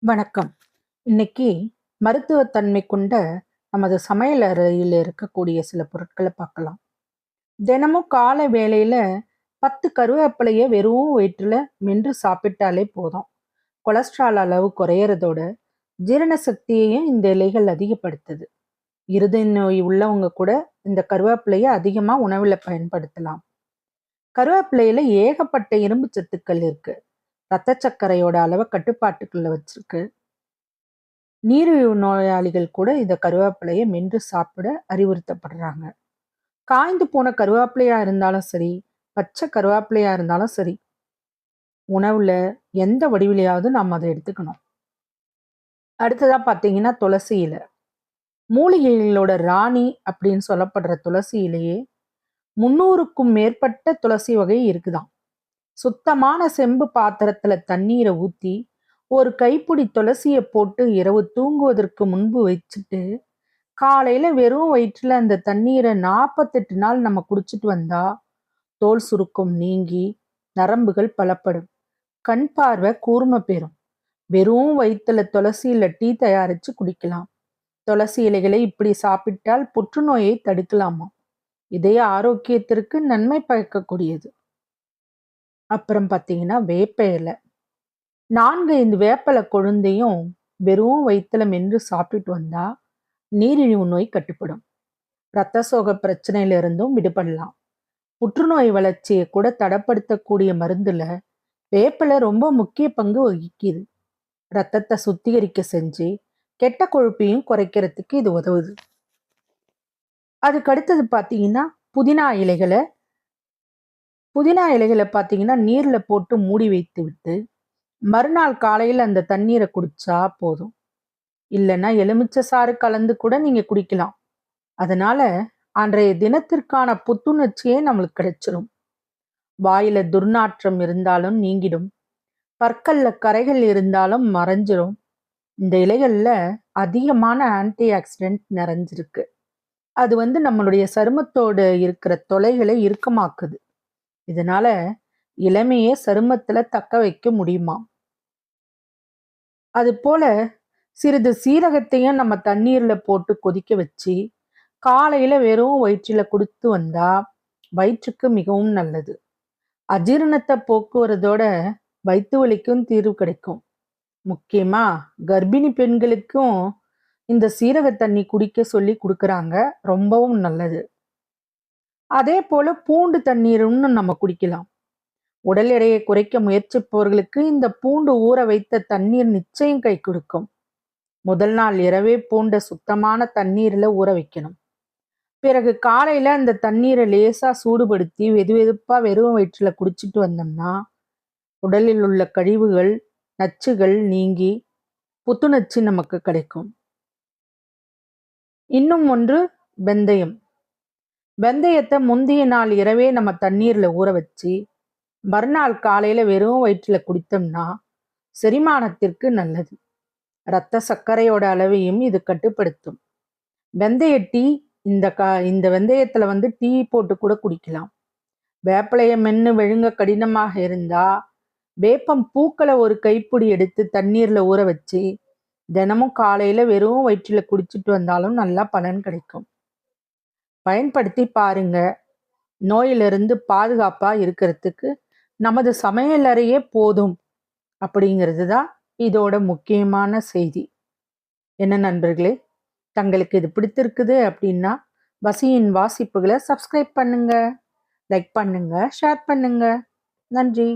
வணக்கம். இன்னைக்கு மருத்துவத்தன்மை கொண்ட நமது சமையல் அறையில் இருக்கக்கூடிய சில பொருட்களை பார்க்கலாம். தினமும் காலை வேளையில 10 கருவேப்பிலைய வெறும் வயிற்றுல மென்று சாப்பிட்டாலே போதும். கொலஸ்ட்ரால் அளவு குறையறதோட ஜீரண சக்தியையும் இந்த இலைகள் அதிகப்படுத்துது. இருதய நோய் உள்ளவங்க கூட இந்த கருவேப்பிலைய அதிகமா உணவுல பயன்படுத்தலாம். கருவேப்பிலையில ஏகப்பட்ட இரும்பு சத்துக்கள் இருக்கு. ரத்த சர்க்கரையோட அளவை கட்டுப்பாட்டுக்குள்ள வச்சிருக்கு. நீரிழிவு நோயாளிகள் கூட இந்த கருவேப்பிலையை மென்று சாப்பிட அறிவுறுத்தப்படுறாங்க. காய்ந்து போன கருவேப்பிலையா இருந்தாலும் சரி, பச்சை கருவேப்பிலையா இருந்தாலும் சரி, உணவுல எந்த வடிவிலையாவது நாம் அதை எடுத்துக்கணும். அடுத்ததா பார்த்தீங்கன்னா துளசி இலை. மூலிகைகளோட ராணி அப்படின்னு சொல்லப்படுற துளசி இலையே 300க்கும் மேற்பட்ட துளசி வகை இருக்குதாம். சுத்தமான செம்பு பாத்திரத்துல தண்ணீரை ஊத்தி ஒரு கைப்பிடி துளசியை போட்டு இரவு தூங்குவதற்கு முன்பு வச்சுட்டு காலையில வெறும் வயிற்றுல அந்த தண்ணீரை 48 நாள் நம்ம குடிச்சிட்டு வந்தா தோல் சுருக்கம் நீங்கி நரம்புகள் பலப்படும், கண் பார்வை கூர்மை பெறும். வெறும் வயிற்றுல துளசியில டீ தயாரிச்சு குடிக்கலாம். துளசி இலைகளை இப்படி சாப்பிட்டால் புற்றுநோயை தடுக்கலாமா. இதய ஆரோக்கியத்திற்கு நன்மை பயக்கக்கூடியது. அப்புறம் பார்த்தீங்கன்னா வேப்ப இலை. 4-5 வேப்பலை கொழுந்தையும் வெறும் வயிற்றுல மென்று சாப்பிட்டுட்டு வந்தா நீரிழிவு நோய் கட்டுப்படும். இரத்த சோக பிரச்சனையில இருந்தும் விடுபடலாம். புற்றுநோய் வளர்ச்சியை கூட தடப்படுத்தக்கூடிய மருந்துல வேப்பிலை ரொம்ப முக்கிய பங்கு வகிக்குது. ரத்தத்தை சுத்திகரிக்க செஞ்சு கெட்ட கொழுப்பையும் குறைக்கிறதுக்கு இது உதவுது. அதுக்கு அடுத்தது பார்த்தீங்கன்னா புதினா இலைகளை பார்த்தீங்கன்னா நீர்ல போட்டு மூடி வைத்து விட்டு மறுநாள் காலையில் அந்த தண்ணீரை குடிச்சா போதும். இல்லைன்னா எலுமிச்சை சாறு கலந்து கூட நீங்க குடிக்கலாம். அதனால அன்றைய தினத்திற்கான புத்துணர்ச்சியே நம்மளுக்கு கிடைச்சிடும். வாயில துர்நாற்றம் இருந்தாலும் நீங்கிடும். பற்கல்ல கரைகள் இருந்தாலும் மறைஞ்சிரும். இந்த இலைகள்ல அதிகமான ஆன்டி ஆக்சிடென்ட் நிறைஞ்சிருக்கு. அது நம்மளுடைய சருமத்தோட இருக்கிற தொலைகளை இறுக்கமாக்குது. இதனால இளமையே சருமத்துல தக்க வைக்க முடியுமா. அது போல சிறிது சீரகத்தையும் நம்ம தண்ணீர்ல போட்டு கொதிக்க வச்சு காலையில வெறும் வயிற்றுல குடித்து வந்தா வயிற்றுக்கு மிகவும் நல்லது. அஜீரணத்தை போக்குவரதோட வயிற்று வலிக்கும் தீர்வு கிடைக்கும். முக்கியமா கர்ப்பிணி பெண்களுக்கும் இந்த சீரக தண்ணி குடிக்க சொல்லி கொடுக்கறாங்க. ரொம்பவும் நல்லது. அதே போல பூண்டு தண்ணீரும் நம்ம குடிக்கலாம். உடல் எடையை குறைக்க முயற்சிப்பவர்களுக்கு இந்த பூண்டு ஊற வைத்த தண்ணீர் நிச்சயம் கை கொடுக்கும். முதல் நாள் இரவே பூண்டை சுத்தமான தண்ணீர்ல ஊற வைக்கணும். பிறகு காலையில அந்த தண்ணீரை லேசா சூடுபடுத்தி வெதுவெதுப்பா வெறும் வயிற்றுல குடிச்சிட்டு வந்தோம்னா உடலில் உள்ள கழிவுகள் நச்சுகள் நீங்கி புத்துணர்ச்சி நமக்கு கிடைக்கும். இன்னும் ஒன்று வெந்தயம். வெந்தயத்தை முந்தைய நாள் இரவே நம்ம தண்ணீர்ல ஊற வச்சு மறுநாள் காலையில வெறும் வயிற்றுல குடித்தோம்னா செரிமானத்திற்கு நல்லது. இரத்த சர்க்கரையோட அளவையும் இது கட்டுப்படுத்தும். வெந்தய டீ இந்த வெந்தயத்துல டீ போட்டு கூட குடிக்கலாம். வேப்பிலைய மென்னு விழுங்க கடினமாக இருந்தா வேப்பம் பூக்களை ஒரு கைப்பிடி எடுத்து தண்ணீர்ல ஊற வச்சு தினமும் காலையில வெறும் வயிற்றுல குடிச்சிட்டு வந்தாலும் நல்லா பலன் கிடைக்கும். பயன்படுத்தி பாருங்க. நோயிலிருந்து பாதுகாப்பா இருக்கிறதுக்கு நமது சமையலறையே போதும் அப்படிங்கிறது தான் இதோட முக்கியமான செய்தி. என்ன நண்பர்களே, தங்களுக்கு இது பிடித்திருக்குது அப்படின்னா வசியின் வாசிப்புகளை சப்ஸ்கிரைப் பண்ணுங்க, லைக் பண்ணுங்க, ஷேர் பண்ணுங்க. நன்றி.